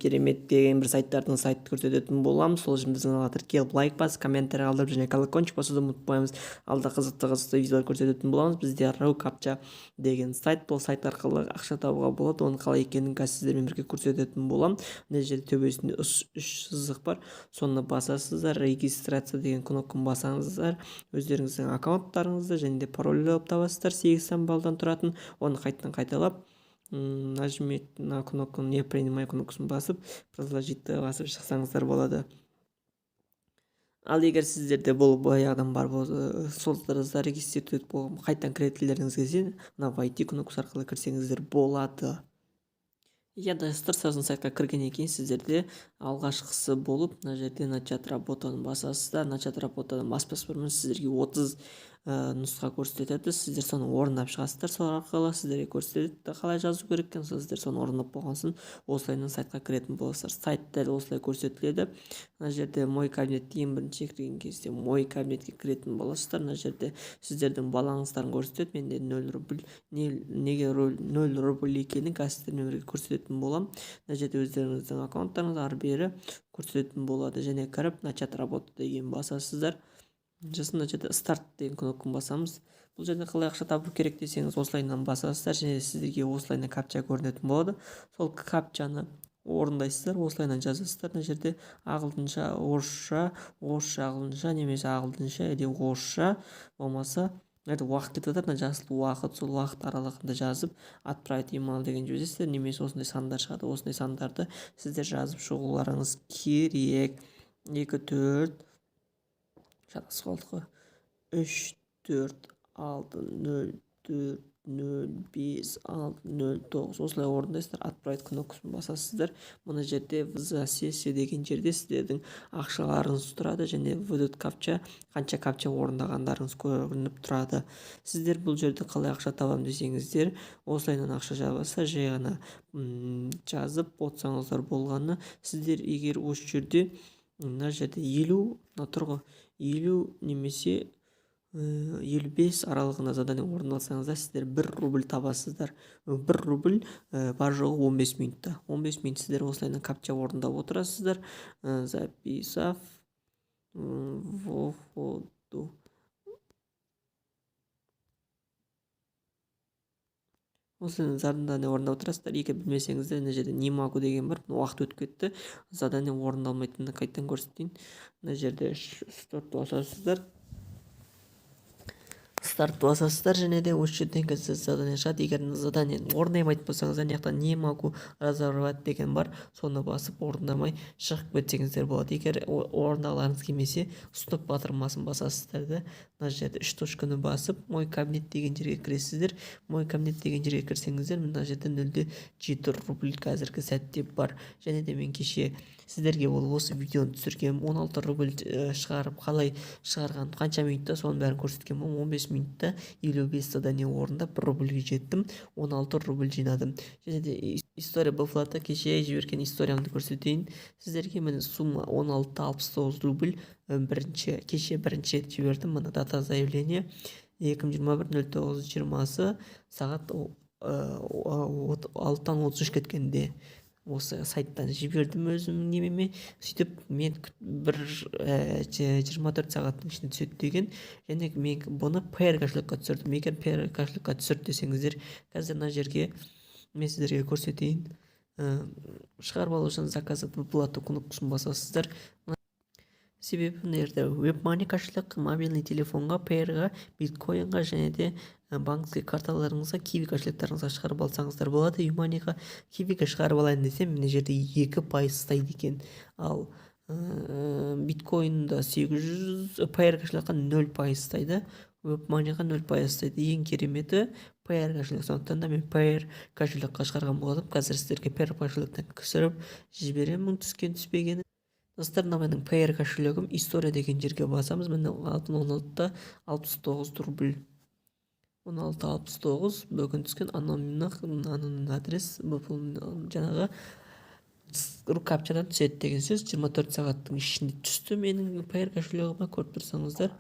керемет деген бір сайттардың сайтты көрсететін боламыз. Сол үшін біздің каналға тіркеліп лайк басып, комментарий қалдырып және колокольчик басуды ұмытпаймыз. Алда қызықты видеолар көрсететін боламыз. Бізде RowCaptcha деген сайт, бұл сайт арқылы ақша табуға болады. Оның қалай екенін сіздермен бірге көрсететін боламын. Мына жерде төбесінде үш сызық бар. Соны басасыздар, регистрация деген кнопканы басаңыздар, өздеріңіздің аккаунттарыңызды және де пароль алып табасыздар, 8 символдан тұратын. Оны қайталап нажмите на кнопку «Не принимай» кнопкасын басып, продолжить басып шықсаңыздар болады. Ал егер сіздерде бұл баяғыдан бар болса, солдарыңызда регистрировать болып қайтадан кіретіндеріңіз келсе, мына «Войти» кнопкасы арқылы кірсеңіздер болады. Достар, сіздің сайтқа кіргеннен кейін сіздерде алғашқысы болып, мына жерде начать работаны басасыздар. Начать работадан баспас бұрын сіздерге 30 нұсқа көрсетеді. Сіздер соны орындап шығасыздар. Сол арқылы сіздерге көрсетеді қалай жазу керек екенін. Сіздер соны орындап болған соң осылайынан сайтқа кіретін боласыздар. Сайт дәл осылай көрсетіледі. Мына жерде мой кабинет ең бірінші кірген кезде мой кабинетке кіретін боласыздар. Мына жерде сіздердің балаңыздарын көрсетеді. Менде 0 рубль, неге 0 рубль екенін сіздермен бірге көрсететін боламын. Мына жерде өздеріңіздің аккаунттарыңыз ары бері көрсететін болады. Және кіріп начать работа деген басасыздар. Жасын мына жерде старт деген кнопканы басамыз. Бұл жерде қалай ақша табу керек десеңіз, осылайынан басасыздар және сіздерге осылайынан капча көрінетін болады. Сол капчаны орындайсыздар, осылайынан жазасыздар. Мына жерде ағылшынша, орысша, ағылшынша, немесе ағылшынша, орысша, болмаса уақыт кетіп жатыр, жасыл уақыт, сол уақыт аралығында жазып отправить email деген жібересіздер, немесе осындай сандар шығады. Осындай сандарды сіздер жазып шығуларыңыз керек. 2 4 шатасып қалдық қой. 3 4 6 0 4 0 5 6 0 9 осылай орындайсыздар. Отправить кнопкасын басасыздар. Мына жерде за сессия деген жерде сіздердің ақшаларыңыз тұрады және выдат капча, қанша капча орындағандарыңыз көрініп тұрады. Сіздер бұл жерде қалай ақша табам десеңіздер, осылайынан ақша жабасыздар, жай ғана жазып отсаңыздар болғаны. Сіздер егер осы жерде мына жерде 50 тұрғы 50 немесе 55 аралығында задание орындалсаңыздар, сіздер 1 рубль табасыздар. 1 рубль бар жоғы 15 минутта. 15 минут сіздер осылайынан капча орындап отырасыздар. Записав вводу. Осылайынан задание орындап отырасыздар. Егер білмесеңіздер, мына жерде не могу деген бар. Уақыт өтіп кетті. Задание орындалмайтынын қайтадан көрсетейін. Мына жерде старт басасыздар. Старт басасыздар және де осы жерден сіз задание шығады. Егер задание орындамайтын болсаңыздар, мына жақта не могу разорвать деген бар. Соны басып орындамай шығып кетсеңіздер болады. Егер орындағыларыңыз келмесе, стоп батырмасын басасыздар да мына жерде 3 точканы басып, мой кабинет деген жерге кіресіздер. Мой кабинет деген жерге кірсеңіздер, мына жерде 0,7 рубль қазіргі сәтте бар. Және де мен кеше сіздерге осы видеоны түсіргенмін. 16 рубль шығарып, қалай шығарған, қанша минутта соның бәрін көрсеткен болмын. 15 минутта 55 задание орындап 1 рубльге жеттім, 16 рубль жинадым. Және де история буфлата кеше жіберген историямды көрсетейін. Сіздерге міне сумма 16,69 рубль кеше бірінші рет жібердім. Мына дата заявление 2021-09-20 сағат 6-тан 33 кеткенде осы сайттан жібердім өзімнің немеме. Сөйтіп мен 24 сағаттың ішінде түседі деген, және мен бұны PR кошелекқа түсірдім. Егер PR кошелекқа түсірді десеңіздер, қазір мына жерге мен сіздерге көрсетейін. Шығарып алу үшін заказать выплату кнопкасын басасыздар. Себебі мына жерде WebMoney кошелек, мобильный телефонға, PR-ға, биткоинға және де банкский карталарыңызға, киви кошелектарыңызға шығарып алсаңыздар болады. WebMoneyға, кивиге шығарып алайын десем, мына жерде 2% стайды екен. Ал биткоинда 800, PR кошелекқа 0% стайды, WebMoneyға 0% стайды. Ең кереметі PR кошелек. Сондықтан да мен PR кошелекқа шығарған болдым. Қазір сіздерге PR кошелектен түсіріп жіберемін, түскен түспегені. Достар, менің PR кошелегім история деген жерге басамыз. Міне 16-та 69 рубль. 16,69 бүгін түскен анонимный адрес. Бұл жаңағы RowCaptchaдан түседі деген сөз. 24 сағаттың ішінде түсті менің PR кошелегіме, көріп тұрсаңыздар.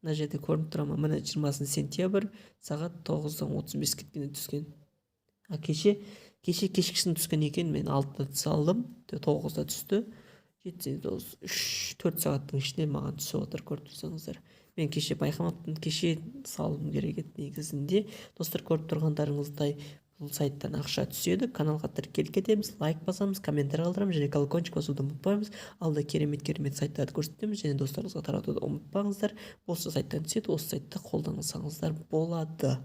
Мына жерде көрініп тұра ма? Міне 20 сентябрь сағат 9:35 кеткенде түскен. Кеше кеше кешкісін түскен екен, мен 6-да салдым, 9-да түсті. 7-9 3-4 сағаттың ішінде маған түсіп отыр, көріп тұрсаңыздар. Мен кеше байқамаппын, кеше салуым керек еді негізінде. Достар, көріп тұрғандарыңыздай бұл сайттан ақша түседі. Каналға тіркеліп кетеміз, лайк басамыз, комментарий қалдырамыз және колокольчик басуды ұмытпаймыз. Алда керемет сайттарды көрсетеміз және достарыңызға таратуды ұмытпаңыздар. Осы сайттан түседі, осы сайтты қолдансаңыздар болады.